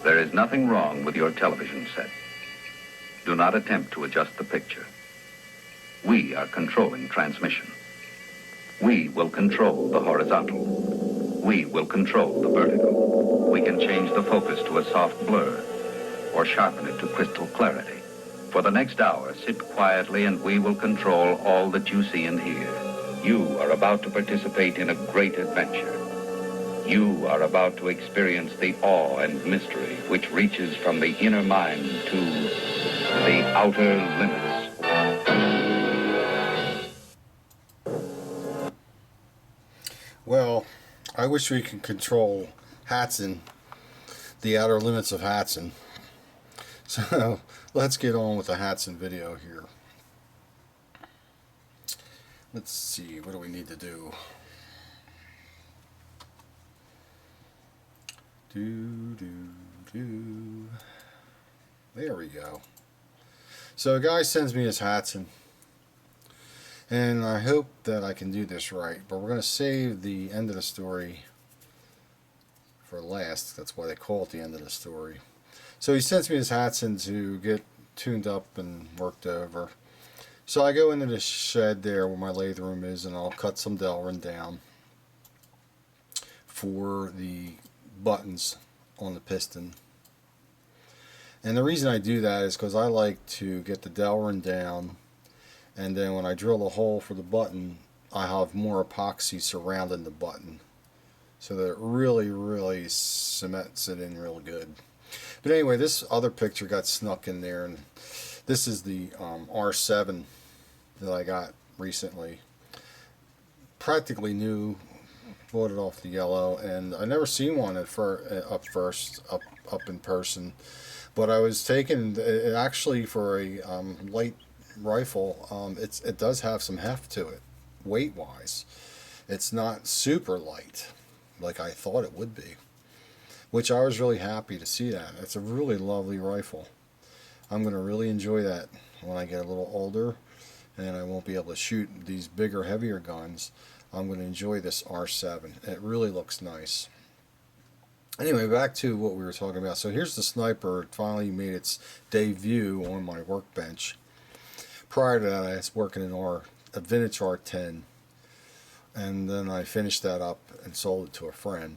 There is nothing wrong with your television set. Do not attempt to adjust the picture. We are controlling transmission. We will control the horizontal. We will control the vertical. We can change the focus to a soft blur or sharpen it to crystal clarity. For the next hour, sit quietly and we will control all that you see and hear. You are about to participate in a great adventure. You are about to experience the awe and mystery which reaches from the inner mind to the outer limits. Well, I wish we could control Hatsan, the outer limits of Hatsan. So let's get on with the Hatsan video here. Let's see, what do we need to do? There we go. So a guy sends me his Hatsan, and I hope that I can do this right, but we're going to save the end of the story for last. That's why they call it the end of the story. So he sends me his Hatsan to get tuned up and worked over. So I go into the shed there where my lathe room is, and I'll cut some Delrin down for the buttons on the piston. And the reason I do that is because I like to get the Delrin down, and then when I drill the hole for the button, I have more epoxy surrounding the button so that it really cements it in real good. But anyway, this other picture got snuck in there, and this is the R7 that I got recently. Practically new, bought it off the yellow, and I never seen one up in person. But I was taking it actually for a light rifle. It does have some heft to it, weight wise. It's not super light like I thought it would be, which I was really happy to see that. It's a really lovely rifle. I'm going to really enjoy that when I get a little older and I won't be able to shoot these bigger, heavier guns. I'm going to enjoy this R7. It really looks nice. Anyway, back to what we were talking about. So here's the sniper. It finally made its debut on my workbench. Prior to that, I was working in a vintage R10, and then I finished that up and sold it to a friend.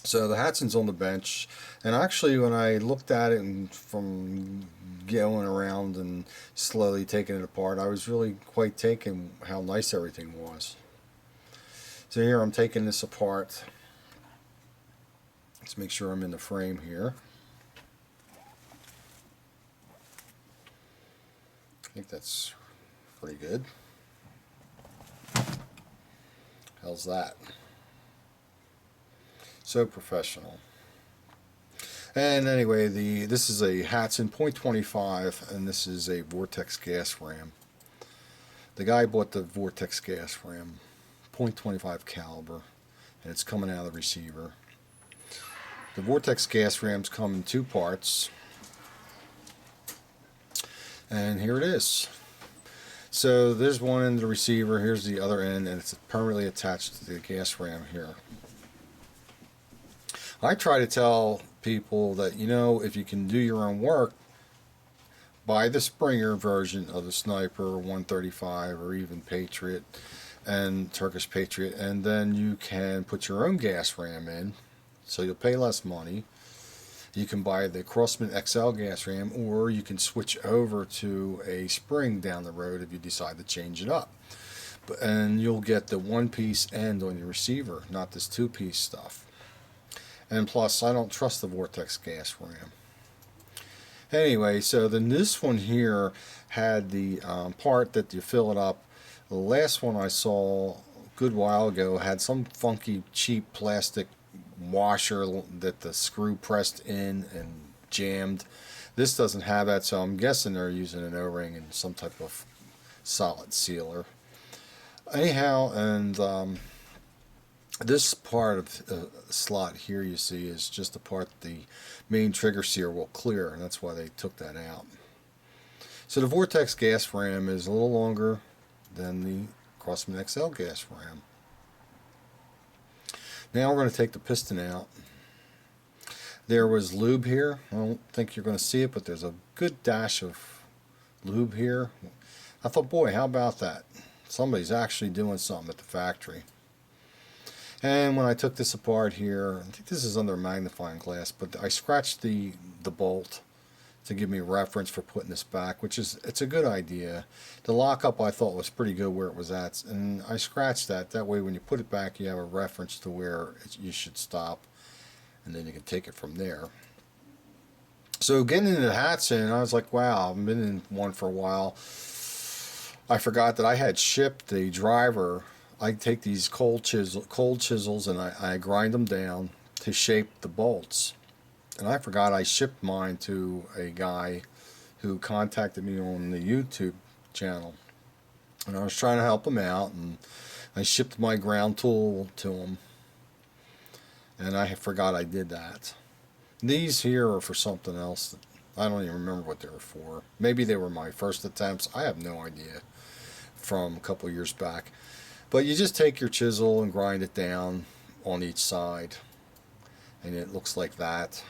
So the Hatsan's on the bench, and actually when I looked at it and from going around and slowly taking it apart, I was really quite taken how nice everything was. So here I'm taking this apart. Let's make sure I'm in the frame here. I think that's pretty good. How's that? So professional. And anyway, this is a Hatsan .25, and this is a Vortex gas ram. The guy bought the Vortex gas ram, .25 caliber, and it's coming out of the receiver. The Vortex gas rams come in two parts, and here it is. So there's one end of the receiver, here's the other end, and it's permanently attached to the gas ram here. I try to tell people that, you know, if you can do your own work, buy the Springer version of the Sniper 135 or even Patriot and Turkish Patriot, and then you can put your own gas ram in, so you'll pay less money. You can buy the Crossman XL gas ram, or you can switch over to a spring down the road if you decide to change it up. And you'll get the one-piece end on your receiver, not this two-piece stuff. And plus, I don't trust the Vortex gas ram. Anyway, so then this one here had the part that you fill it up. The last one I saw a good while ago had some funky, cheap plastic washer that the screw pressed in and jammed. This doesn't have that, so I'm guessing they're using an O-ring and some type of solid sealer. Anyhow, and this part of the slot here you see is just the part the main trigger sear will clear, and that's why they took that out. So the Vortex gas ram is a little longer than the Crossman XL gas ram. Now we're going to take the piston out. There was lube here. I don't think you're going to see it, but there's a good dash of lube here. I thought, boy, how about that? Somebody's actually doing something at the factory. And when I took this apart here, I think this is under a magnifying glass, but I scratched the bolt to give me a reference for putting this back, which is, it's a good idea. The lockup I thought was pretty good where it was at, and I scratched that. That way when you put it back, you have a reference to where you should stop, and then you can take it from there. So getting into the Hatsan, I was like, wow, I've been in one for a while. I forgot that I had shipped the driver. I take these cold chisels and I grind them down to shape the bolts. And I forgot I shipped mine to a guy who contacted me on the YouTube channel. And I was trying to help him out, and I shipped my ground tool to him. And I forgot I did that. These here are for something else. I don't even remember what they were for. Maybe they were my first attempts. I have no idea, from a couple years back. But you just take your chisel and grind it down on each side, and it looks like that.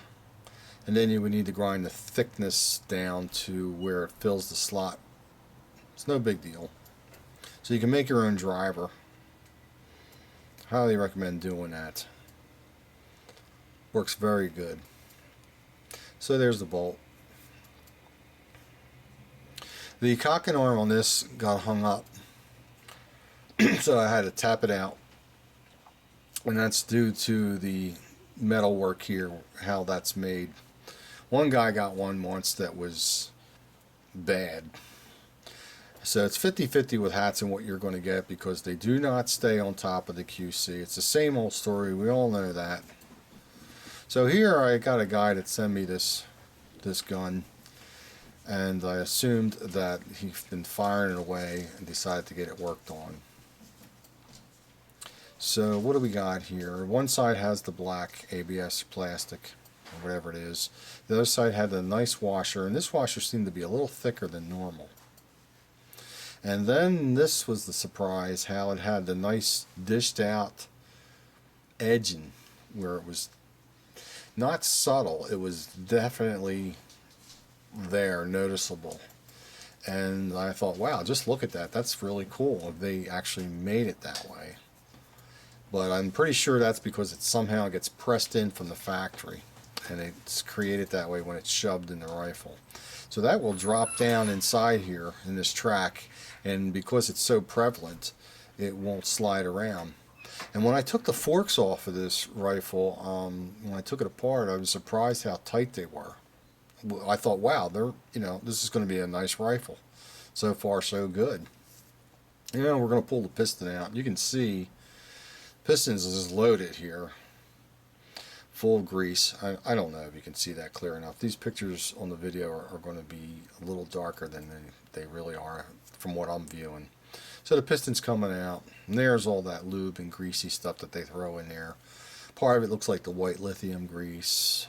And then you would need to grind the thickness down to where it fills the slot. It's no big deal. So you can make your own driver. Highly recommend doing that. Works very good. So there's the bolt. The cocking arm on this got hung up, so I had to tap it out, and that's due to the metal work here, how that's made. One guy got one once that was bad. So it's 50-50 with Hatsan what you're going to get, because they do not stay on top of the QC. It's the same old story. We all know that. So here I got a guy that sent me this gun, and I assumed that he'd been firing it away and decided to get it worked on. So what do we got here? One side has the black ABS plastic, or whatever it is. The other side had a nice washer, and this washer seemed to be a little thicker than normal. And then this was the surprise, how it had the nice dished out edging, where it was not subtle, it was definitely there, noticeable. And I thought, wow, just look at that, that's really cool if they actually made it that way. But I'm pretty sure that's because it somehow gets pressed in from the factory, and it's created that way when it's shoved in the rifle. So that will drop down inside here in this track, and because it's so prevalent, it won't slide around. And when I took the forks off of this rifle, when I took it apart, I was surprised how tight they were. I thought, wow, this is going to be a nice rifle. So far, so good. We're going to pull the piston out. You can see pistons is loaded here, full of grease. I don't know if you can see that clear enough. These pictures on the video are going to be a little darker than they really are from what I'm viewing. So the piston's coming out, and there's all that lube and greasy stuff that they throw in there. Part of it looks like the white lithium grease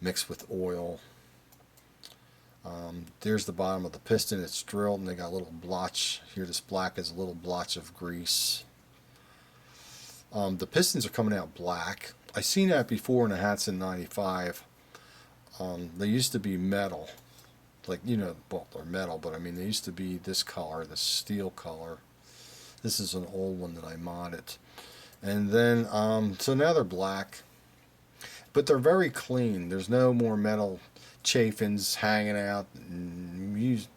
mixed with oil. There's the bottom of the piston. It's drilled, and they got a little blotch here. This black is a little blotch of grease. The pistons are coming out black. I seen that before in a Hatsan 95. They used to be metal, like, well, they're metal, but I mean, they used to be this color, the steel color. This is an old one that I modded. And then, so now they're black, but they're very clean. There's no more metal chafings hanging out.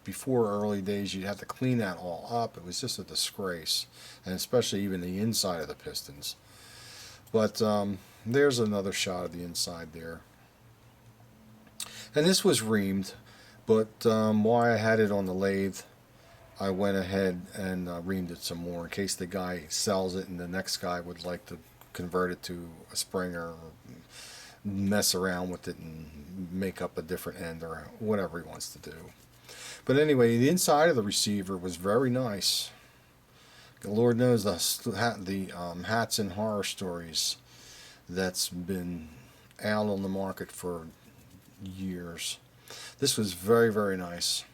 Before early days, you'd have to clean that all up. It was just a disgrace, and especially even the inside of the pistons. But there's another shot of the inside there. And this was reamed, but while I had it on the lathe, I went ahead and reamed it some more in case the guy sells it and the next guy would like to convert it to a Springer, or mess around with it and make up a different end, or whatever he wants to do. But anyway, the inside of the receiver was very nice. Lord knows the Hatsan horror stories that's been out on the market for years. This was very, very nice.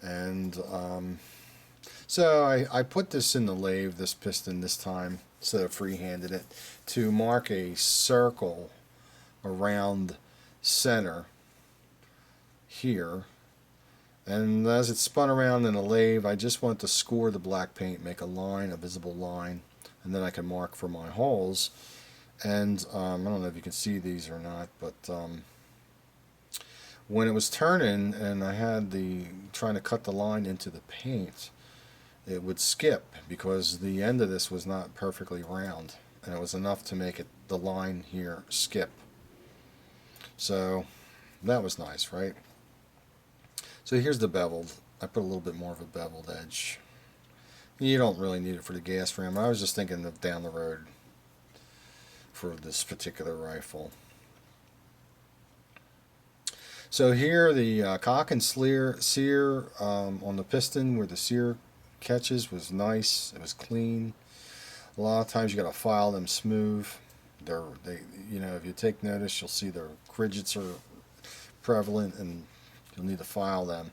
And so I put this in the lathe, this piston this time, instead of freehanding it, to mark a circle around center here. And as it spun around in a lathe, I just wanted to score the black paint, make a line, a visible line, and then I can mark for my holes. And I don't know if you can see these or not, but when it was turning and I had trying to cut the line into the paint, it would skip because the end of this was not perfectly round, and it was enough to make the line here skip. So that was nice, right? So here's the beveled. I put a little bit more of a beveled edge. You don't really need it for the gas ram. I was just thinking of down the road for this particular rifle. So here the cock and sear on the piston where the sear catches was nice. It was clean. A lot of times you got to file them smooth. If you take notice, you'll see their cridgets are prevalent, and you'll need to file them.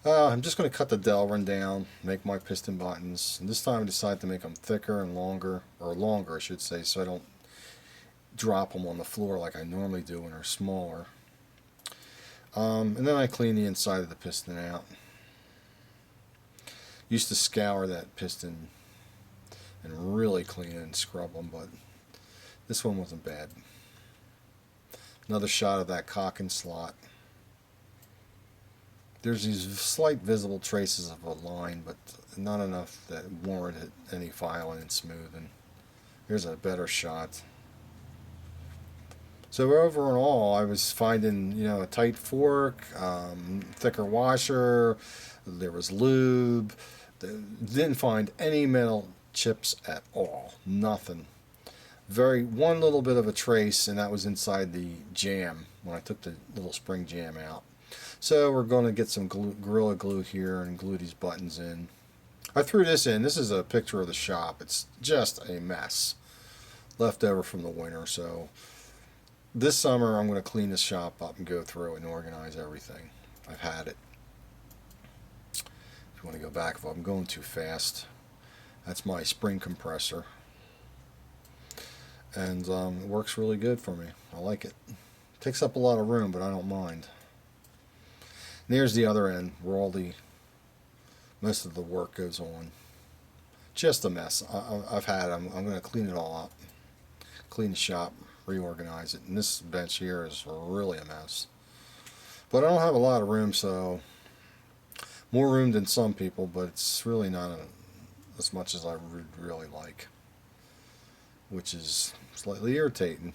I'm just going to cut the Delrin down, make my piston buttons, and this time I decided to make them thicker and longer, or longer I should say, so I don't drop them on the floor like I normally do when they're smaller. And then I clean the inside of the piston out. Used to scour that piston and really clean it and scrub them, but this one wasn't bad. Another shot of that cock and slot. There's these slight visible traces of a line, but not enough that warranted any filing and smoothing. Here's a better shot. So overall, I was finding, a tight fork, thicker washer. There was lube. Didn't find any metal chips at all. Nothing. One little bit of a trace, and that was inside the jam when I took the little spring jam out. So we're going to get some Gorilla Glue here and glue these buttons in. I threw this in. This is a picture of the shop. It's just a mess. Left over from the winter. So this summer I'm going to clean this shop up and go through and organize everything. I've had it. If you want to go back, if I'm going too fast, that's my spring compressor. And it works really good for me. I like it. Takes up a lot of room, but I don't mind. And there's the other end where most of the work goes on. Just a mess. I've had. I'm going to clean it all up. Clean the shop, reorganize it. And this bench here is really a mess. But I don't have a lot of room, so more room than some people, but it's really not as much as I would really like, which is slightly irritating.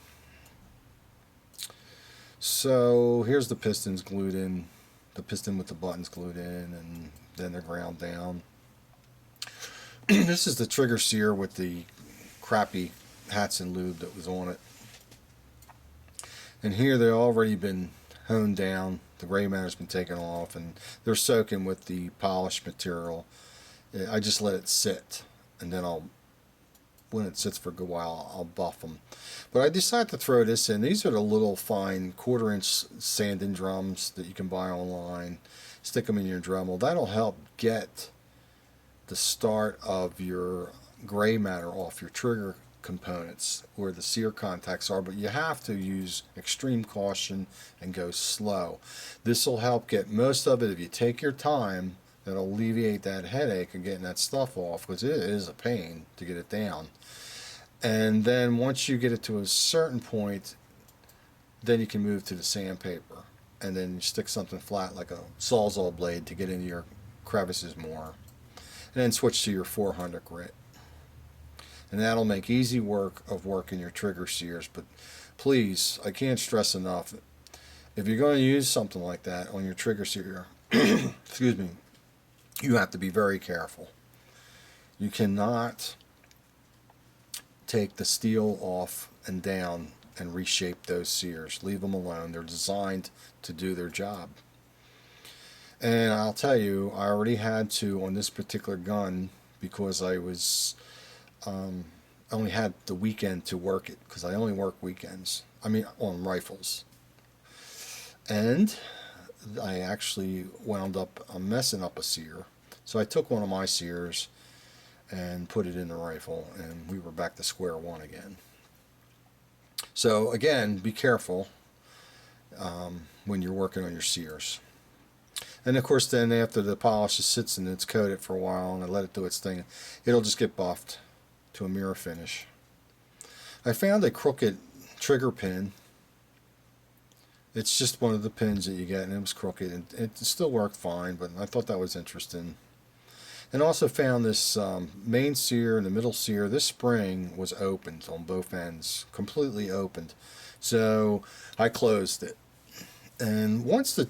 So here's the pistons glued in, the piston with the buttons glued in, and then they're ground down. This is the trigger sear with the crappy Hatsan lube that was on it. And here they've already been honed down. The gray matter's been taken off, and they're soaking with the polished material. I just let it sit, and then when it sits for a good while, I'll buff them. But I decided to throw this in. These are the little fine 1/4-inch sanding drums that you can buy online. Stick them in your Dremel. That'll help get the start of your gray matter off your trigger components where the sear contacts are, but you have to use extreme caution and go slow. This will help get most of it if you take your time. That'll alleviate that headache of getting that stuff off, because it is a pain to get it down. And then once you get it to a certain point, then you can move to the sandpaper, and then you stick something flat like a Sawzall blade to get into your crevices more, and then switch to your 400 grit. And that'll make easy work of working your trigger sears. But please, I can't stress enough, if you're going to use something like that on your trigger sear, excuse me, you have to be very careful. You cannot take the steel off and down and reshape those sears. Leave them alone. They're designed to do their job. And I'll tell you, I already had to on this particular gun, because I was only had the weekend to work it, because I only work weekends. I mean, on rifles. And I actually wound up messing up a sear. So I took one of my sears and put it in the rifle, and we were back to square one again. So again, be careful when you're working on your sears. And of course then after the polish sits and it's coated for a while and I let it do its thing, it'll just get buffed to a mirror finish. I found a crooked trigger pin. It's just one of the pins that you get, and it was crooked, and it still worked fine, but I thought that was interesting. And also found this main sear and the middle sear. This spring was opened on both ends, completely opened. So I closed it. And as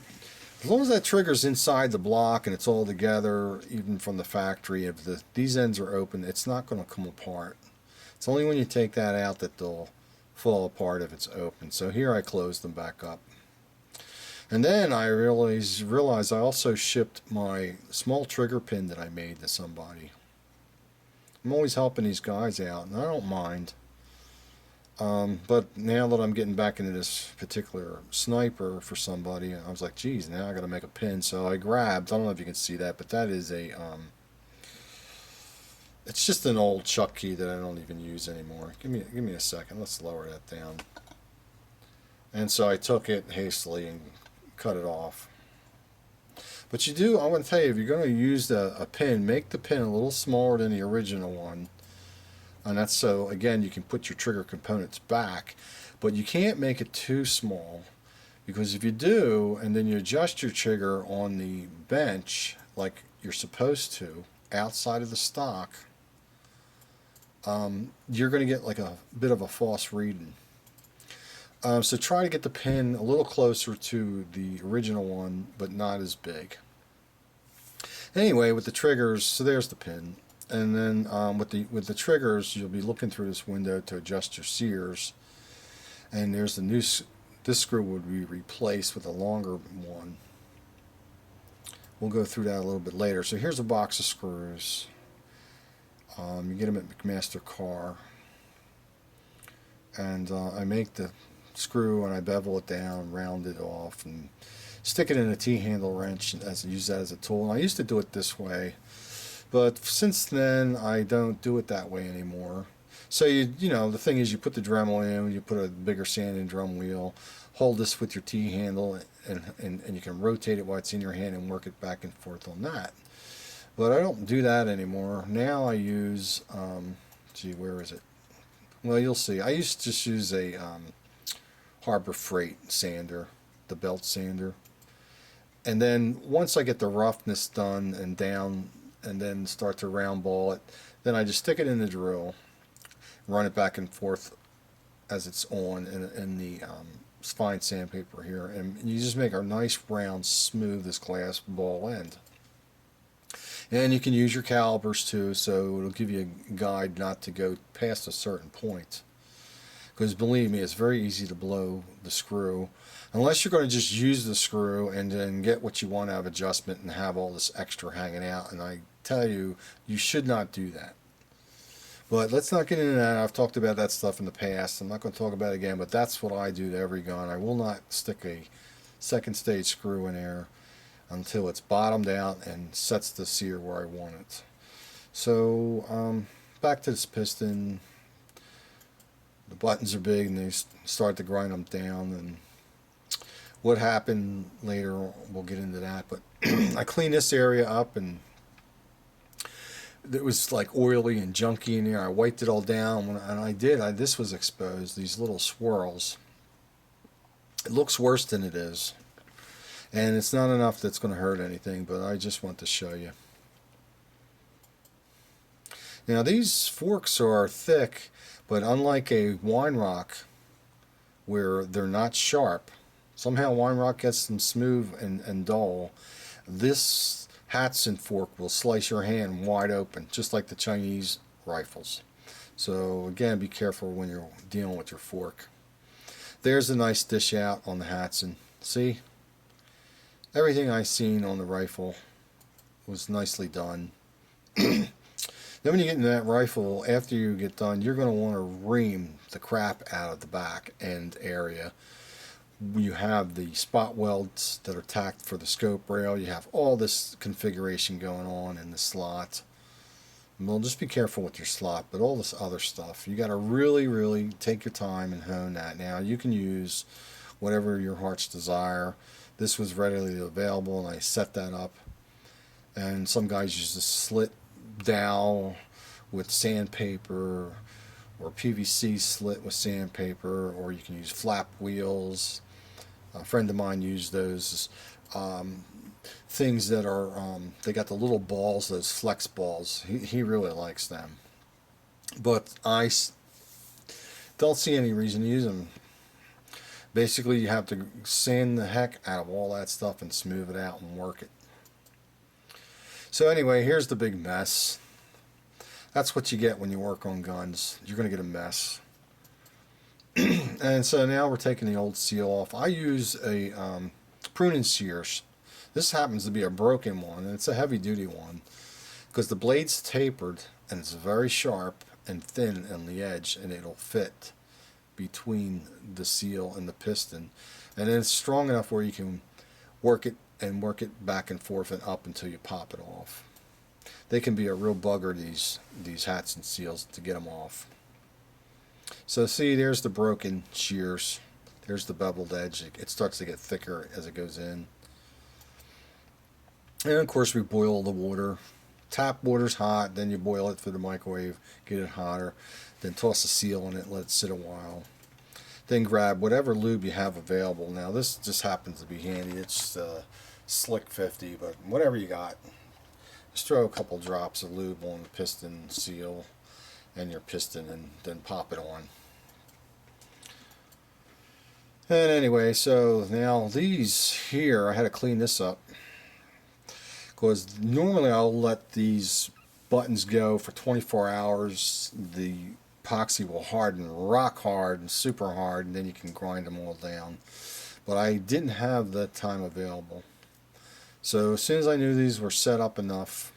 long as that trigger's inside the block and it's all together, even from the factory, if these ends are open, it's not going to come apart. It's only when you take that out that they'll fall apart if it's open. So here I closed them back up. And then I realized I also shipped my small trigger pin that I made to somebody. I'm always helping these guys out, and I don't mind. But now that I'm getting back into this particular sniper for somebody, I was like, geez, now I got to make a pin. So I grabbed, I don't know if you can see that, but that is a, it's just an old chuck key that I don't even use anymore. Give me a second. Let's lower that down. And so I took it hastily and cut it off. But I want to tell you, if you're going to use a pin, make the pin a little smaller than the original one. And that's so, again, you can put your trigger components back. But you can't make it too small, because if you do, and then you adjust your trigger on the bench like you're supposed to, outside of the stock, you're going to get like a bit of a false reading. So try to get the pin a little closer to the original one, but not as big. Anyway, with the triggers, so there's the pin. And then with the triggers, you'll be looking through this window to adjust your sears. And there's the new, this screw would be replaced with a longer one. We'll go through that a little bit later. So here's a box of screws. You get them at McMaster Car. And I make the screw and I bevel it down, round it off, and stick it in a T-handle wrench and use that as a tool. And I used to do it this way, but since then I don't do it that way anymore. So you know, the thing is, you put the Dremel in, you put a bigger sanding drum wheel, hold this with your T-handle, and you can rotate it while it's in your hand and work it back and forth on that. But I don't do that anymore. Now I use, gee, where is it? Well, you'll see. I used to just use a Harbor Freight sander, the belt sander. And then once I get the roughness done and down, and then start to round ball it, then I just stick it in the drill, run it back and forth as it's on in the fine sandpaper here, and you just make a nice round, smooth as glass ball end. And you can use your calipers too, so it'll give you a guide not to go past a certain point. Because believe me, it's very easy to blow the screw, unless you're going to just use the screw and then get what you want out of adjustment and have all this extra hanging out. And I tell you, you should not do that. But let's not get into that. I've talked about that stuff in the past. I'm not going to talk about it again, but that's what I do to every gun. I will not stick a second stage screw in there until it's bottomed out and sets the sear where I want it. So back to this piston. The buttons are big and they start to grind them down, and what happened later, we'll get into that. But I cleaned this area up, and it was like oily and junky in there. I wiped it all down, and I did. This was exposed, these little swirls. It looks worse than it is, and it's not enough that's going to hurt anything, but I just want to show you. Now these forks are thick, but unlike a wine rock where they're not sharp, somehow wine rock gets them smooth and dull. This Hatsan fork will slice your hand wide open, just like the Chinese rifles. So again, be careful when you're dealing with your fork. There's a nice dish out on the Hatsan. See? Everything I seen on the rifle was nicely done. Then when you get into that rifle, after you get done, you're going to want to ream the crap out of the back end area. You have the spot welds that are tacked for the scope rail. You have all this configuration going on in the slot. Well, just be careful with your slop, but all this other stuff, you got to really, really take your time and hone that. Now, you can use whatever your heart's desire. This was readily available, and I set that up. And some guys use a slit dowel with sandpaper, or PVC slit with sandpaper, or you can use flap wheels. A friend of mine used those things that are, they got the little balls, those flex balls. He really likes them. But don't see any reason to use them. Basically, you have to sand the heck out of all that stuff and smooth it out and work it. So anyway, here's the big mess. That's what you get when you work on guns. You're going to get a mess. And so now we're taking the old seal off. I use a pruning shears. This happens to be a broken one, and it's a heavy duty one, because the blade's tapered and it's very sharp and thin on the edge, and it'll fit between the seal and the piston. And then it's strong enough where you can work it and work it back and forth and up until you pop it off. They can be a real bugger, these Hatsan seals, to get them off. So see, there's the broken shears. There's the beveled edge. It starts to get thicker as it goes in. And of course we boil the water. Tap water's hot, then you boil it through the microwave, get it hotter, then toss the seal in it, let it sit a while. Then grab whatever lube you have available. Now this just happens to be handy. It's Slick 50, but whatever you got. Just throw a couple drops of lube on the piston seal and your piston, and then pop it on. And anyway, so now these here, I had to clean this up, because normally I'll let these buttons go for 24 hours. The epoxy will harden rock hard and super hard, and then you can grind them all down. But I didn't have that time available. So as soon as I knew these were set up enough,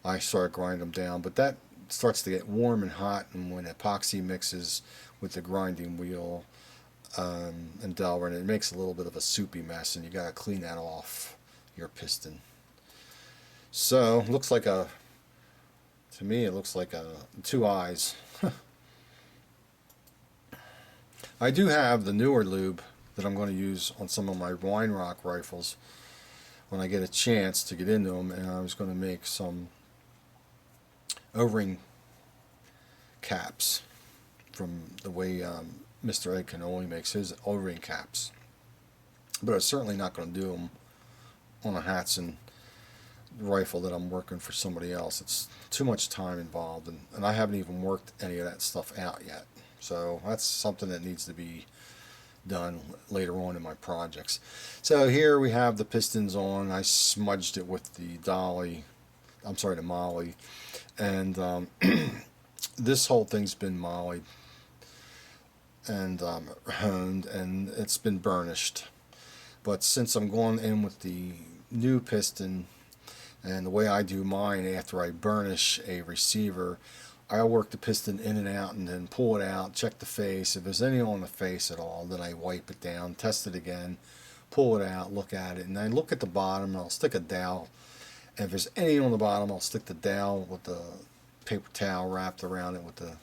I started grinding them down. But that starts to get warm and hot, and when epoxy mixes with the grinding wheel and Delrin, it makes a little bit of a soupy mess, and you got to clean that off your piston. So looks like to me it looks like two eyes. I do have the newer lube that I'm going to use on some of my wine rock rifles when I get a chance to get into them, and I was going to make some O-ring caps from the way Mr. Ed Cannoli makes his O-ring caps. But I'm certainly not going to do them on a Hatsan rifle that I'm working for somebody else. It's too much time involved, and I haven't even worked any of that stuff out yet. So that's something that needs to be done later on in my projects. So here we have the pistons on. I smudged it with the the Molly, and this whole thing's been mollied and honed, and it's been burnished. But since I'm going in with the new piston, and the way I do mine, after I burnish a receiver, I'll work the piston in and out and then pull it out, check the face. If there's any on the face at all, then I wipe it down, test it again, pull it out, look at it, and I look at the bottom, and I'll stick a dowel. And if there's any on the bottom, I'll stick the dowel with the paper towel wrapped around it with the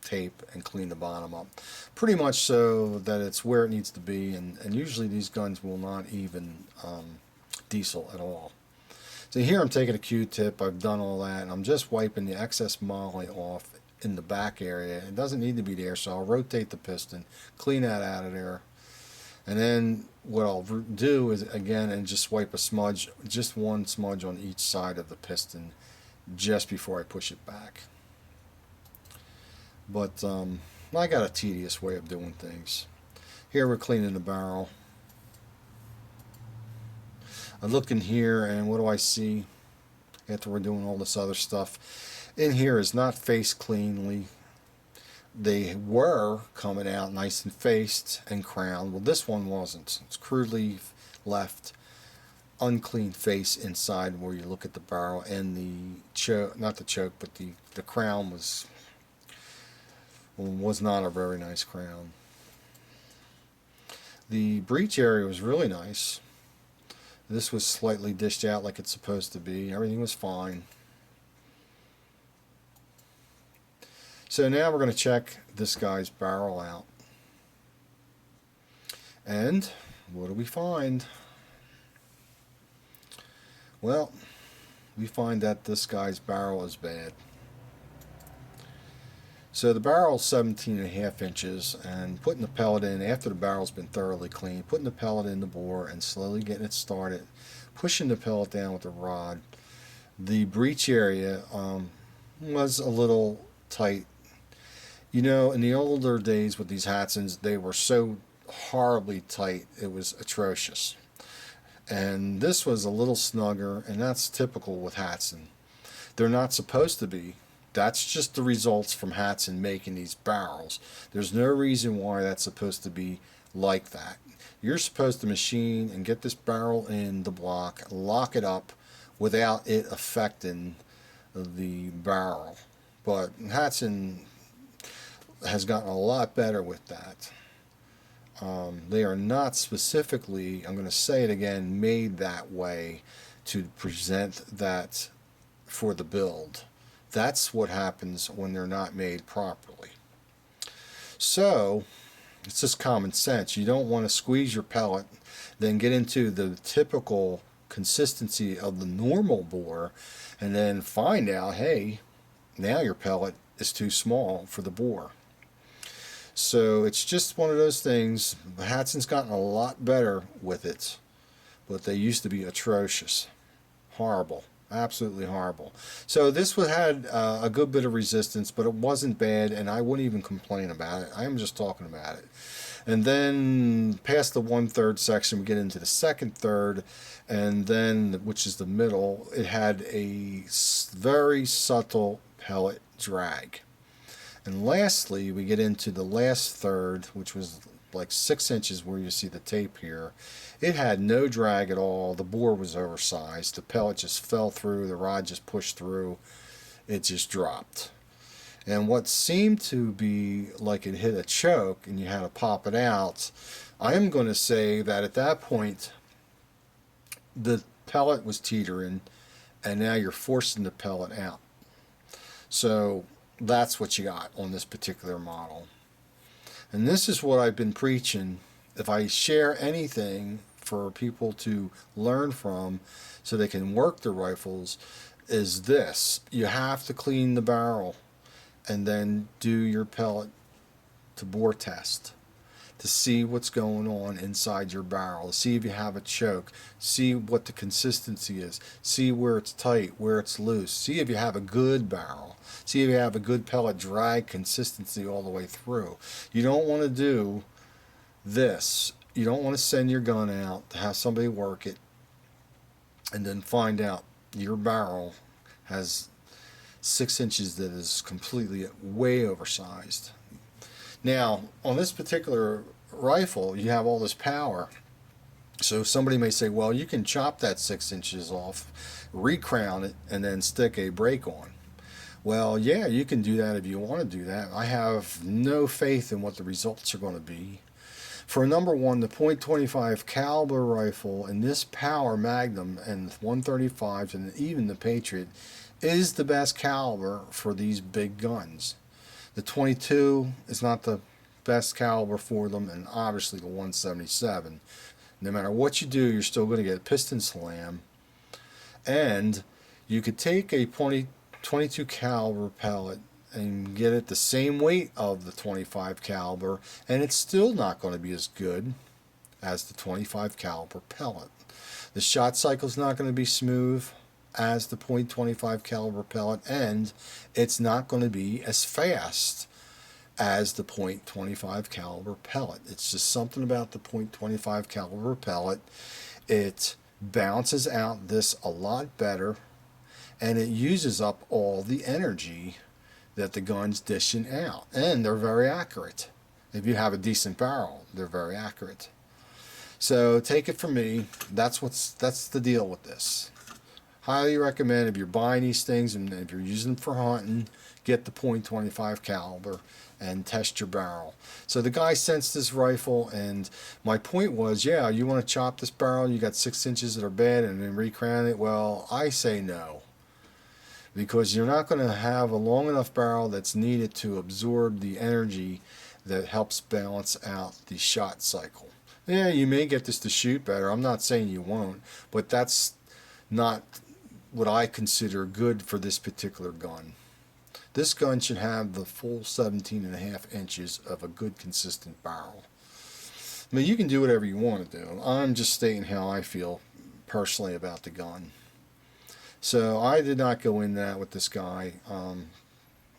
tape and clean the bottom up. Pretty much so that it's where it needs to be, and usually these guns will not even diesel at all. So here I'm taking a Q-tip, I've done all that, and I'm just wiping the excess molly off in the back area. It doesn't need to be there, so I'll rotate the piston, clean that out of there, and then what I'll do is, again, and just wipe a smudge, just one smudge on each side of the piston just before I push it back. But I got a tedious way of doing things. Here we're cleaning the barrel. I look in here, and what do I see after we're doing all this other stuff? In here is not faced cleanly. They were coming out nice and faced and crowned. Well, this one wasn't. It's crudely left unclean face inside where you look at the barrel, and the choke, not the choke, but the crown was not a very nice crown. The breech area was really nice. This was slightly dished out like it's supposed to be. Everything was fine. So now we're going to check this guy's barrel out. And what do we find? Well, we find that this guy's barrel is bad. So the barrel is 17.5 inches, and putting the pellet in after the barrel's been thoroughly cleaned, putting the pellet in the bore and slowly getting it started, pushing the pellet down with the rod. The breech area was a little tight. You know, in the older days with these Hatsans, they were so horribly tight, it was atrocious. And this was a little snugger, and that's typical with Hatsan. They're not supposed to be. That's just the results from Hatsan making these barrels. There's no reason why that's supposed to be like that. You're supposed to machine and get this barrel in the block, lock it up without it affecting the barrel. But Hatsan has gotten a lot better with that. They are not specifically, I'm going to say it again, made that way to present that for the build. That's what happens when they're not made properly. So, it's just common sense. You don't want to squeeze your pellet, then get into the typical consistency of the normal bore, and then find out, hey, now your pellet is too small for the bore. So it's just one of those things. Hatsan's gotten a lot better with it, but they used to be atrocious. Horrible. Absolutely horrible. So this had a good bit of resistance, but it wasn't bad, and I wouldn't even complain about it. I'm just talking about it. And then past the 1/3 section, we get into the second third, and then, which is the middle, it had a very subtle pellet drag. And lastly, we get into the last third, which was like 6 inches where you see the tape here. It had no drag at all. The bore was oversized. The pellet just fell through. The rod just pushed through. It just dropped. And what seemed to be like it hit a choke and you had to pop it out, I am going to say that at that point, the pellet was teetering, and now you're forcing the pellet out. So that's what you got on this particular model. And this is what I've been preaching. If I share anything for people to learn from so they can work their rifles, is this. You have to clean the barrel and then do your pellet to bore test to see what's going on inside your barrel, see if you have a choke, see what the consistency is, see where it's tight, where it's loose, see if you have a good barrel, see if you have a good pellet drag consistency all the way through. You don't want to do this. You don't want to send your gun out to have somebody work it and then find out your barrel has 6 inches that is completely way oversized. Now, on this particular rifle, you have all this power. So somebody may say, well, you can chop that 6 inches off, recrown it, and then stick a brake on. Well, yeah, you can do that if you want to do that. I have no faith in what the results are going to be. For number one, the .25 caliber rifle and this power Magnum and 135s and even the Patriot is the best caliber for these big guns. The .22 is not the best caliber for them, and obviously the 177. No matter what you do, you're still going to get a piston slam. And you could take a .22 caliber pellet and get it the same weight of the .25 caliber, and it's still not going to be as good as the .25 caliber pellet. The shot cycle is not going to be smooth as the .25 caliber pellet, and it's not going to be as fast as the .25 caliber pellet. It's just something about the .25 caliber pellet. It bounces out this a lot better, and it uses up all the energy that the gun's dishing out, and they're very accurate. If you have a decent barrel, they're very accurate. So take it from me, that's the deal with this. Highly recommend, if you're buying these things and if you're using them for hunting, get the .25 caliber and test your barrel. So the guy sensed this rifle, and my point was, yeah, you want to chop this barrel, you got 6 inches that are bad and then recrown it. Well, I say no, because you're not going to have a long enough barrel that's needed to absorb the energy that helps balance out the shot cycle. Yeah, you may get this to shoot better. I'm not saying you won't, but that's not what I consider good for this particular gun. This gun should have the full 17.5 inches of a good consistent barrel. I mean, you can do whatever you want to do. I'm just stating how I feel personally about the gun. So I did not go in that with this guy.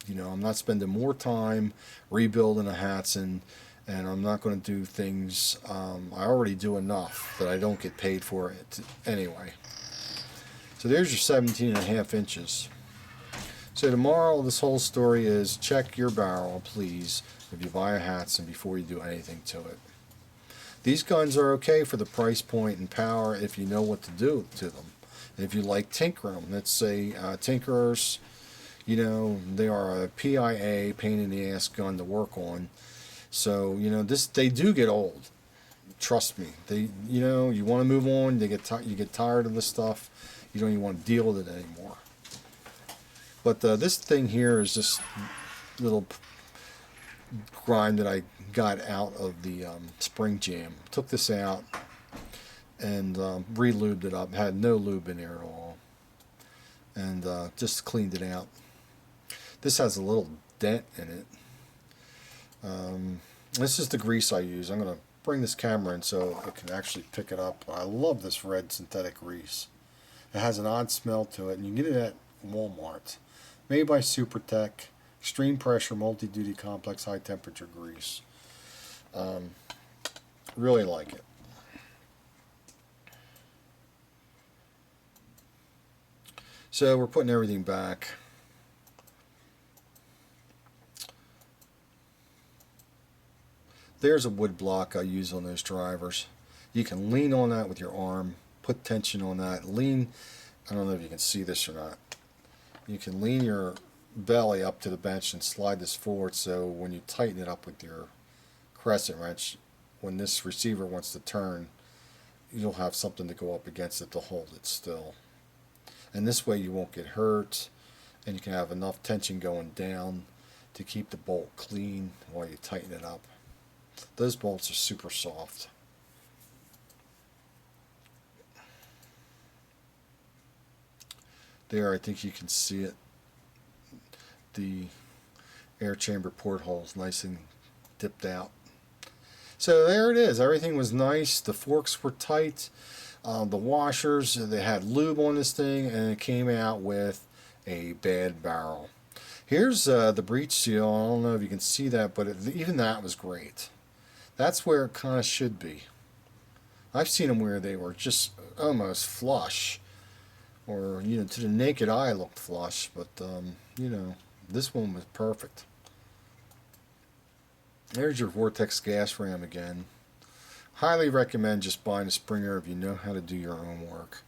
You know, I'm not spending more time rebuilding a Hatsan, and I'm not going to do things I already do enough that I don't get paid for it anyway. So there's your 17.5 inches. So the moral of this whole story is check your barrel, please, if you buy a Hatsan before you do anything to it. These guns are okay for the price point and power if you know what to do to them. If you like tinkering, let's say tinkerers, you know, they are a PIA, pain in the ass gun to work on. So, you know, they do get old. Trust me. You know, you want to move on. You get tired of this stuff. You don't even want to deal with it anymore. But this thing here is just a little grime that I got out of the spring jam. Took this out and re-lubed it up. Had no lube in there at all. And just cleaned it out. This has a little dent in it. This is the grease I use. I'm going to bring this camera in so it can actually pick it up. I love this red synthetic grease. It has an odd smell to it, and you can get it at Walmart. Made by Supertech. Extreme pressure, multi-duty complex, high temperature grease. Really like it. So we're putting everything back. There's a wood block I use on those drivers. You can lean on that with your arm, put tension on that, lean. I don't know if you can see this or not. You can lean your belly up to the bench and slide this forward, so when you tighten it up with your crescent wrench, when this receiver wants to turn, you'll have something to go up against it to hold it still. And this way you won't get hurt, and you can have enough tension going down to keep the bolt clean while you tighten it up. Those bolts are super soft. There, I think you can see it. The air chamber porthole's nice and dipped out. So there it is. Everything was nice. The forks were tight. The washers, they had lube on this thing, and it came out with a bad barrel. Here's the breech seal. I don't know if you can see that, but even that was great. That's where it kind of should be. I've seen them where they were just almost flush, or, you know, to the naked eye looked flush, but you know, this one was perfect. There's your Vortex gas ram again. Highly recommend just buying a Springer if you know how to do your own work.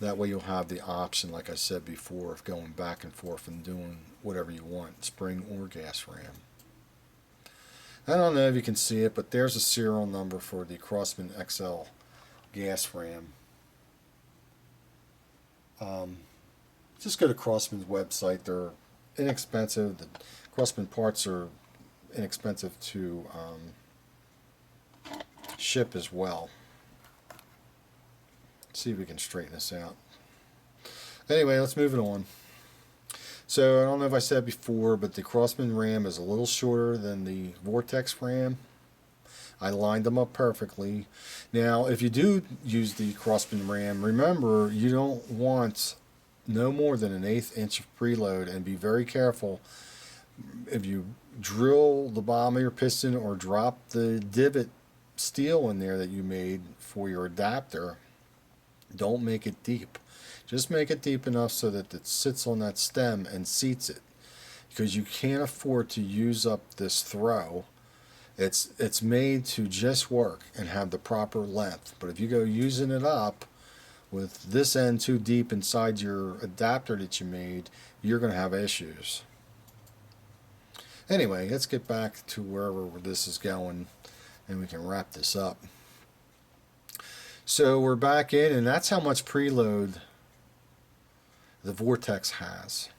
That way you'll have the option, like I said before, of going back and forth and doing whatever you want, spring or gas ram. I don't know if you can see it, but there's a serial number for the Crosman XL gas ram. Just go to Crosman's website. They're inexpensive. The Crosman parts are inexpensive to ship as well. Let's see if we can straighten this out. Anyway, let's move it on. So I don't know if I said before, but the Crosman ram is a little shorter than the Vortex ram. I lined them up perfectly. Now, if you do use the Crosman ram, remember you don't want no more than an 1/8 inch of preload, and be very careful. If you drill the bottom of your piston or drop the divot steel in there that you made for your adapter, don't make it deep. Just make it deep enough so that it sits on that stem and seats it, because you can't afford to use up this throw. It's made to just work and have the proper length, but if you go using it up with this end too deep inside your adapter that you made, you're going to have issues. Anyway, let's get back to wherever this is going, and we can wrap this up. So we're back in, and that's how much preload the Vortex has.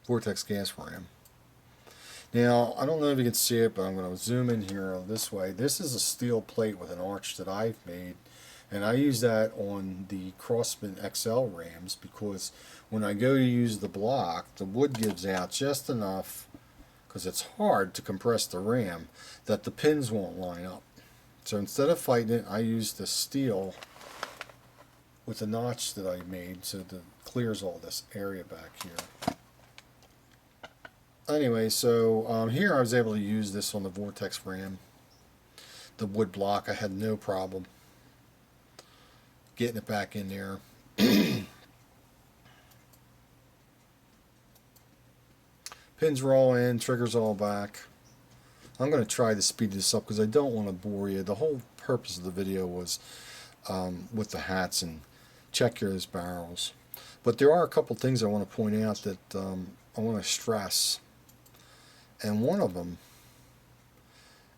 Vortex gas ram. Now, I don't know if you can see it, but I'm going to zoom in here this way. This is a steel plate with an arch that I've made, and I use that on the Crossman XL rams because when I go to use the block, the wood gives out just enough, because it's hard to compress the ram, that the pins won't line up. So instead of fighting it, I use the steel with the notch that I made so that it clears all this area back here. Anyway, so here I was able to use this on the Vortex ram. The wood block, I had no problem getting it back in there. Pins are all in, triggers all back. I'm going to try to speed this up because I don't want to bore you. The whole purpose of the video was with the Hatsan, check those barrels. But there are a couple things I want to point out that I want to stress. And one of them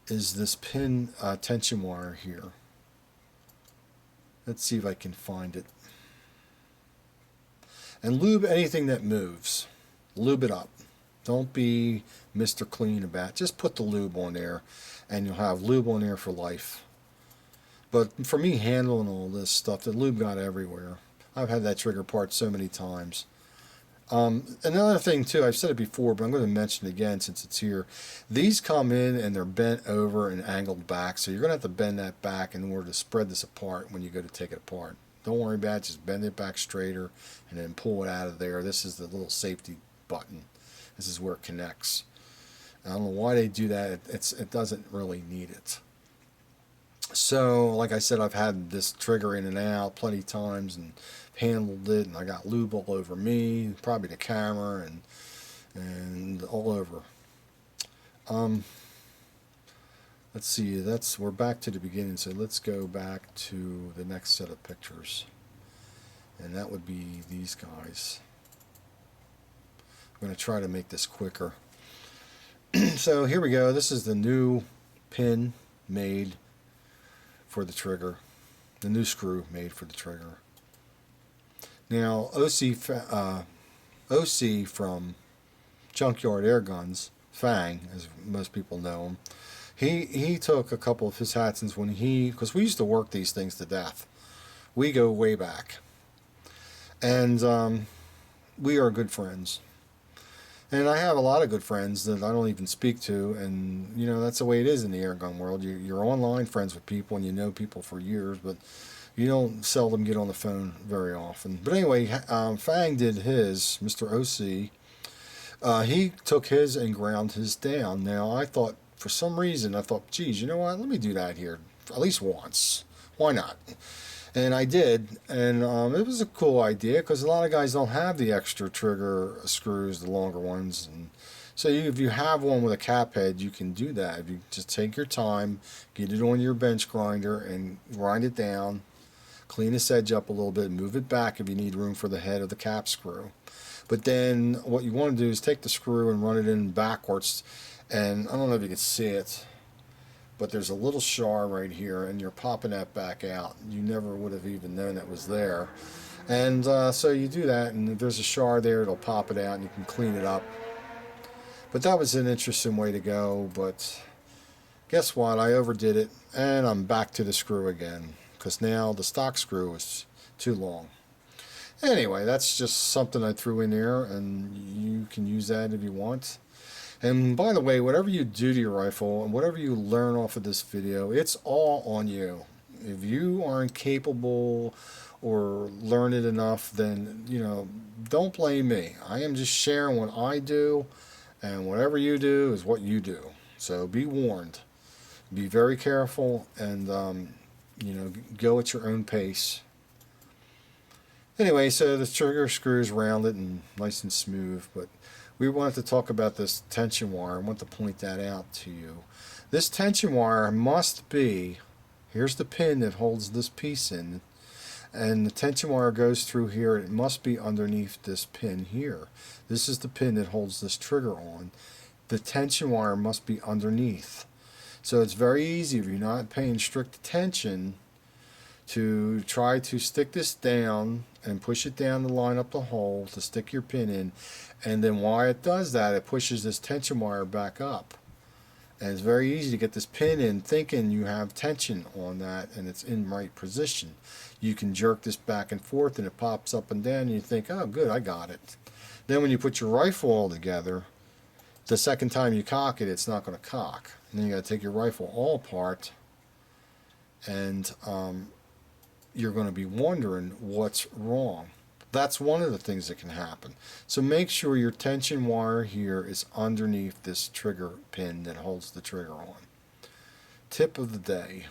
is this pin tension wire here. Let's see if I can find it. And lube anything that moves. Lube it up. Don't be Mr. Clean about it. Just put the lube on there and you'll have lube on there for life. But for me handling all this stuff, the lube got everywhere. I've had that trigger part so many times. Another thing too, I've said it before, but I'm going to mention it again since it's here. These come in and they're bent over and angled back, so you're going to have to bend that back in order to spread this apart when you go to take it apart. Don't worry about it, just bend it back straighter and then pull it out of there. This is the little safety button. This is where it connects. I don't know why they do that. It doesn't really need it. So, like I said, I've had this trigger in and out plenty of times and handled it, and I got lube all over me, probably the camera, and all over. Let's see, we're back to the beginning, so let's go back to the next set of pictures, and that would be these guys. I'm going to try to make this quicker. So here we go. This is the new pin made for the trigger, the new screw made for the trigger. Now, OC from Junkyard Air Guns, Fang, as most people know him, he took a couple of his Hatsans when because we used to work these things to death. We go way back. And we are good friends. And I have a lot of good friends that I don't even speak to, and you know that's the way it is in the air gun world. You're online friends with people, and you know people for years, but you don't seldom get on the phone very often. But anyway, Fang did his, Mr. OC. He took his and ground his down. Now I thought, for some reason, geez, you know what? Let me do that here at least once. Why not? And I did, and it was a cool idea because a lot of guys don't have the extra trigger screws, the longer ones, and so if you have one with a cap head, you can do that. If you just take your time, get it on your bench grinder and grind it down, clean this edge up a little bit, move it back if you need room for the head of the cap screw. But then what you want to do is take the screw and run it in backwards, and I don't know if you can see it, but there's a little char right here, and you're popping that back out. You never would have even known it was there. And so you do that, and if there's a char there, it'll pop it out, and you can clean it up. But that was an interesting way to go, but guess what? I overdid it, and I'm back to the screw again, because now the stock screw is too long. Anyway, that's just something I threw in there, and you can use that if you want. And by the way, whatever you do to your rifle and whatever you learn off of this video, it's all on you. If you aren't capable or learn it enough, then, you know, don't blame me. I am just sharing what I do, and whatever you do is what you do. So be warned. Be very careful and, you know, go at your own pace. Anyway, so the trigger screw is rounded and nice and smooth, but we wanted to talk about this tension wire. I want to point that out to you. This tension wire must be, here's the pin that holds this piece in, and the tension wire goes through here. It must be underneath this pin here. This is the pin that holds this trigger on. The tension wire must be underneath. So it's very easy if you're not paying strict attention to try to stick this down and push it down to line up the hole to stick your pin in. And then while it does that, it pushes this tension wire back up. And it's very easy to get this pin in thinking you have tension on that and it's in right position. You can jerk this back and forth and it pops up and down and you think, oh good, I got it. Then when you put your rifle all together, the second time you cock it, it's not going to cock. And then you got to take your rifle all apart and you're going to be wondering what's wrong. That's one of the things that can happen. So make sure your tension wire here is underneath this trigger pin that holds the trigger on. Tip of the day.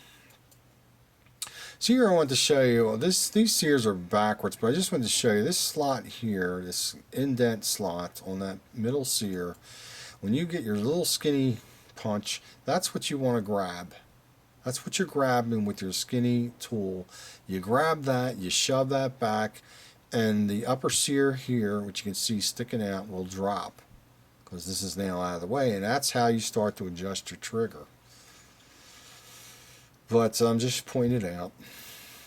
So here I want to show you, these sears are backwards, but I just wanted to show you this slot here, this indent slot on that middle sear. When you get your little skinny punch, that's what you want to grab. That's what you're grabbing with your skinny tool. You grab that, you shove that back, and the upper sear here, which you can see sticking out, will drop because this is now out of the way, and that's how you start to adjust your trigger. But I'm just pointing it out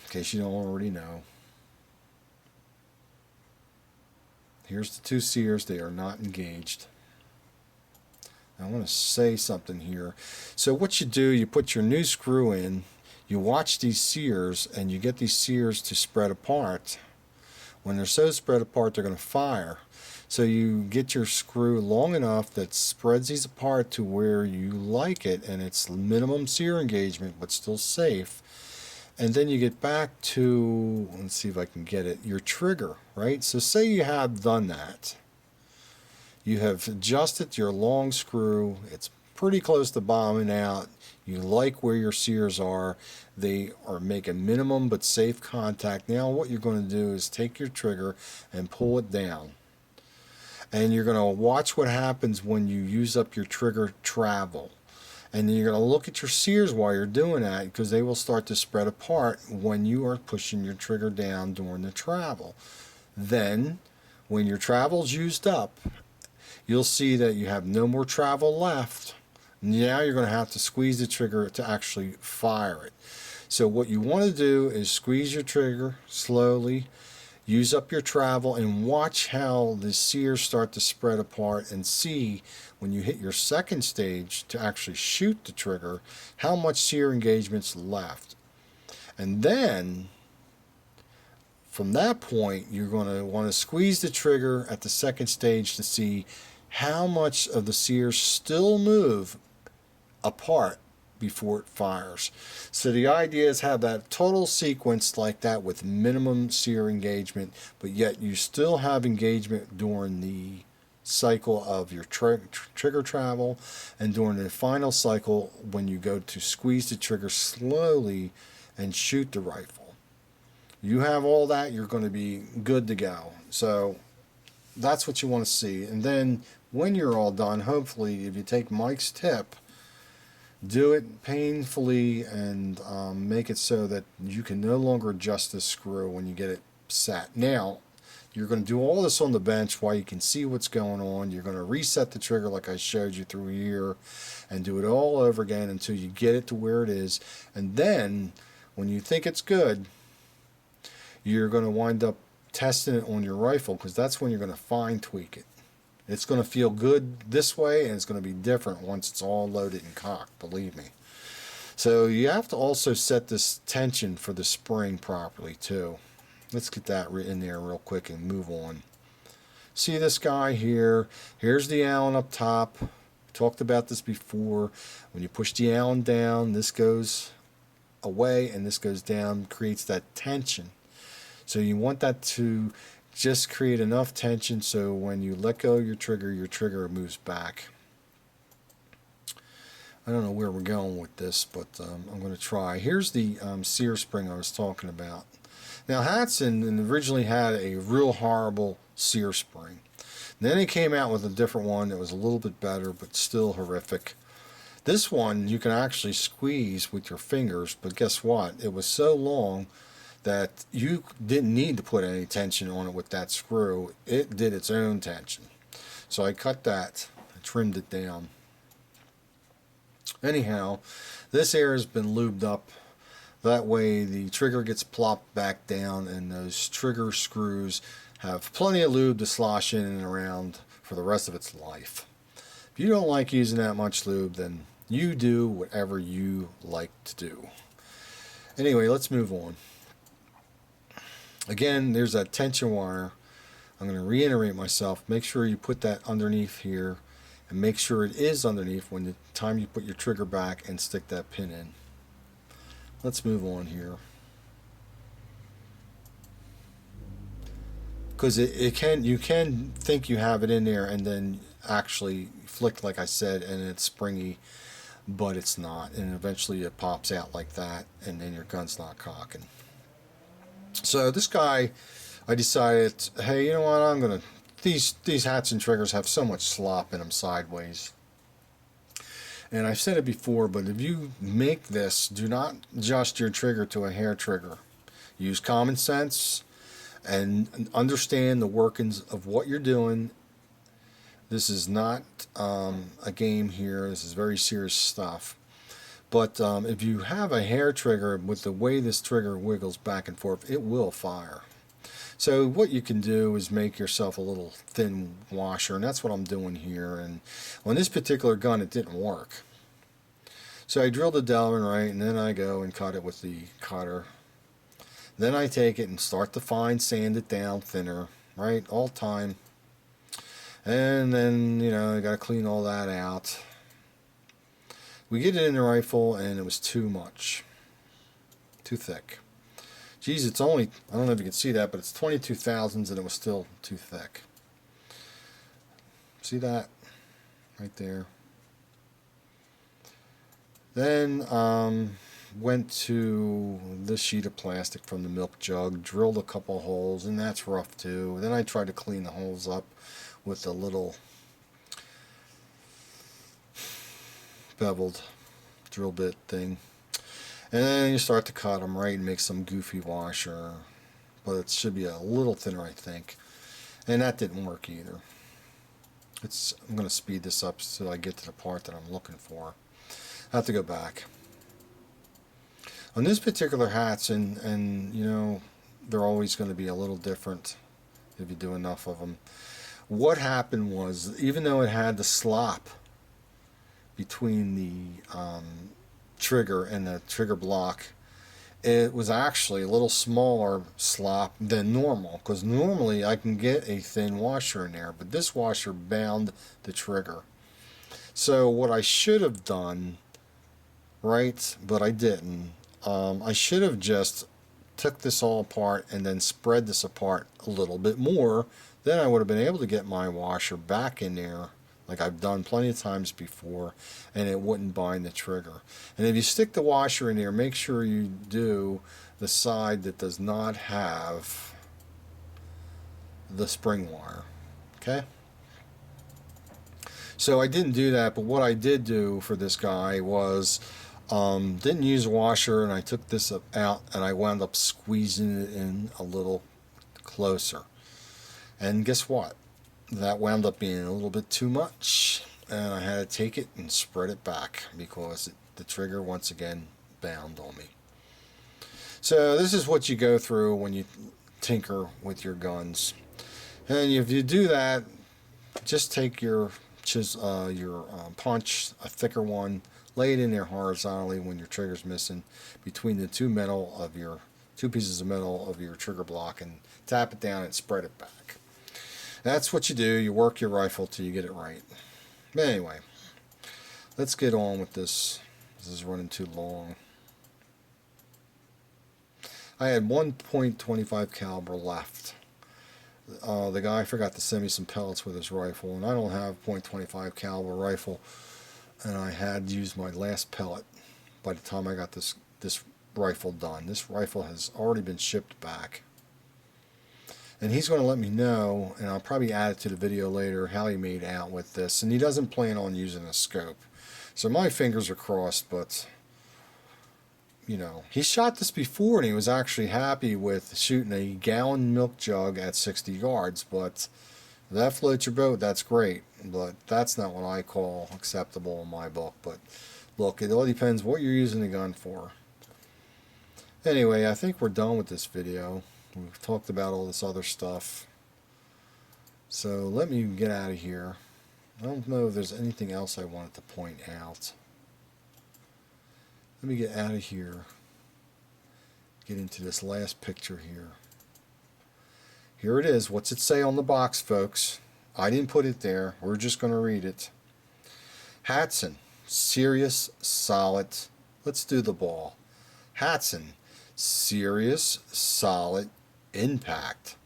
in case you don't already know. Here's the two sears. They are not engaged. I want to say something here. So what you do, you put your new screw in, you watch these sears, and you get these sears to spread apart. When they're so spread apart, they're going to fire. So you get your screw long enough that spreads these apart to where you like it, and it's minimum sear engagement, but still safe. And then you get back to, let's see if I can get it, your trigger, right? So say you have done that. You have adjusted your long screw. It's pretty close to bottoming out. You like where your sears are. They are making minimum but safe contact. Now what you're going to do is take your trigger and pull it down. And you're going to watch what happens when you use up your trigger travel. And then you're going to look at your sears while you're doing that, because they will start to spread apart when you are pushing your trigger down during the travel. Then when your travel's used up, you'll see that you have no more travel left. Now you're going to have to squeeze the trigger to actually fire it. So what you want to do is squeeze your trigger slowly, use up your travel, and watch how the sears start to spread apart, and see when you hit your second stage to actually shoot the trigger how much sear engagement's left. And then from that point you're going to want to squeeze the trigger at the second stage to see how much of the sears still move apart before it fires. So the idea is have that total sequence like that with minimum sear engagement, but yet you still have engagement during the cycle of your trigger travel, and during the final cycle when you go to squeeze the trigger slowly and shoot the rifle. You have all that, you're going to be good to go. So that's what you want to see. And then when you're all done, hopefully if you take Mike's tip, do it painfully and make it so that you can no longer adjust the screw when you get it set. Now you're going to do all this on the bench while you can see what's going on. You're going to reset the trigger like I showed you through here and do it all over again until you get it to where it is. And then when you think it's good, you're going to wind up testing it on your rifle, because that's when you're going to fine tweak it. It's going to feel good this way, and it's going to be different once it's all loaded and cocked, believe me. So you have to also set this tension for the spring properly too. Let's get that in there real quick and move on. See this guy here? Here's the Allen up top. We talked about this before. When you push the Allen down, this goes away and this goes down, creates that tension. So you want that to just create enough tension so when you let go of your trigger moves back. I don't know where we're going with this, but I'm going to try. Here's the sear spring I was talking about. Now Hatsan originally had a real horrible sear spring. Then he came out with a different one that was a little bit better, but still horrific. This one you can actually squeeze with your fingers, but guess what? It was so long that you didn't need to put any tension on it with that screw. It did its own tension. So I cut that, I trimmed it down. Anyhow, this air has been lubed up That way the trigger gets plopped back down and those trigger screws have plenty of lube to slosh in and around for the rest of its life. If you don't like using that much lube, then you do whatever you like to do. Anyway, let's move on. Again, there's that tension wire. I'm going to reiterate myself. Make sure you put that underneath here, and make sure it is underneath when the time you put your trigger back and stick that pin in. Let's move on here. Because you can think you have it in there and then actually flick, like I said, and it's springy, but it's not, and eventually it pops out like that, and then your gun's not cocking. So this guy, I decided, hey, you know what, I'm gonna, these Hatsan triggers have so much slop in them sideways. And I've said it before, but if you make this, do not adjust your trigger to a hair trigger. Use common sense and understand the workings of what you're doing. This is not a game here. This is very serious stuff. But if you have a hair trigger, with the way this trigger wiggles back and forth, it will fire. So what you can do is make yourself a little thin washer, and that's what I'm doing here. And on this particular gun, it didn't work. So I drilled the Delrin right, and then I go and cut it with the cutter. Then I take it and start to fine sand it down thinner, right, all time. And then, you know, I got to clean all that out. We get it in the rifle, and it was too much. Too thick. Geez, it's only, I don't know if you can see that, but it's 22 thousandths, and it was still too thick. See that? Right there. Then, went to this sheet of plastic from the milk jug, drilled a couple holes, and that's rough too. Then I tried to clean the holes up with a little beveled drill bit thing. And then you start to cut them right and make some goofy washer. But it should be a little thinner, I think. And that didn't work either. I'm going to speed this up so I get to the part that I'm looking for. I have to go back. On this particular Hatsan, and you know, they're always going to be a little different if you do enough of them. What happened was, even though it had the slop between the trigger and the trigger block, it was actually a little smaller slop than normal, because normally I can get a thin washer in there, but this washer bound the trigger. So what I should have done, right, but I didn't, I should have just took this all apart and then spread this apart a little bit more. Then I would have been able to get my washer back in there like I've done plenty of times before, and it wouldn't bind the trigger. And if you stick the washer in there, make sure you do the side that does not have the spring wire. Okay? So I didn't do that, but what I did do for this guy was didn't use a washer, and I took this out and I wound up squeezing it in a little closer. And guess what? That wound up being a little bit too much, and I had to take it and spread it back because the trigger once again bound on me. So this is what you go through when you tinker with your guns. And if you do that, just take your punch, a thicker one, lay it in there horizontally when your trigger's missing between the two pieces of metal of your trigger block, and tap it down and spread it back. That's what you do. You work your rifle till you get it right. But anyway, let's get on with this. This is running too long. I had 1.25 caliber left. The guy forgot to send me some pellets with his rifle, and I don't have .25 caliber rifle, and I had used my last pellet by the time I got this rifle done. This rifle has already been shipped back. And he's going to let me know, and I'll probably add it to the video later, how he made out with this. And he doesn't plan on using a scope. So my fingers are crossed, but, you know. He shot this before, and he was actually happy with shooting a gallon milk jug at 60 yards. But if that floats your boat, that's great. But that's not what I call acceptable in my book. But look, it all depends what you're using the gun for. Anyway, I think we're done with this video. We've talked about all this other stuff. So let me get out of here. I don't know if there's anything else I wanted to point out. Let me get out of here. Get into this last picture here. Here it is. What's it say on the box, folks? I didn't put it there. We're just going to read it. Hatsan, serious, solid. Let's do the ball. Hatsan, serious, solid, impact.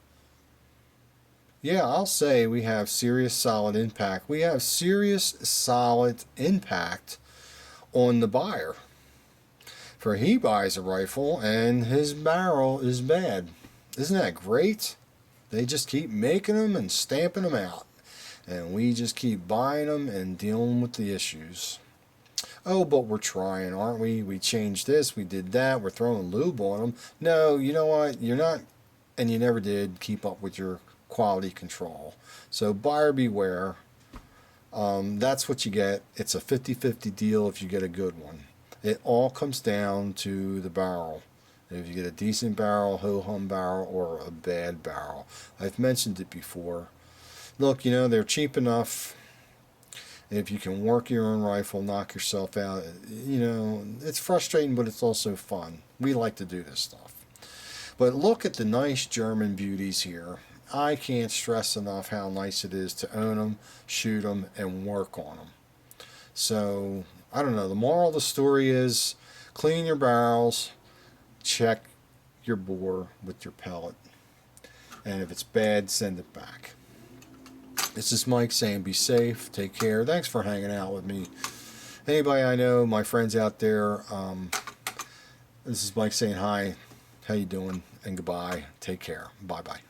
Yeah, I'll say we have serious, solid impact. We have serious, solid impact on the buyer. For he buys a rifle and his barrel is bad. Isn't that great? They just keep making them and stamping them out. And we just keep buying them and dealing with the issues. Oh, but we're trying, aren't we? We changed this, we did that, we're throwing lube on them. No, you know what? You're not, and you never did, keep up with your quality control. So buyer beware. That's what you get. It's a 50-50 deal if you get a good one. It all comes down to the barrel. If you get a decent barrel, ho-hum barrel, or a bad barrel. I've mentioned it before. Look, you know, they're cheap enough. If you can work your own rifle, knock yourself out, you know, it's frustrating, but it's also fun. We like to do this stuff. But look at the nice German beauties here. I can't stress enough how nice it is to own them, shoot them, and work on them. So, I don't know, the moral of the story is clean your barrels, check your bore with your pellet, and if it's bad, send it back. This is Mike saying be safe, take care. Thanks for hanging out with me. Anybody I know, my friends out there, this is Mike saying hi, how you doing, and goodbye. Take care. Bye-bye.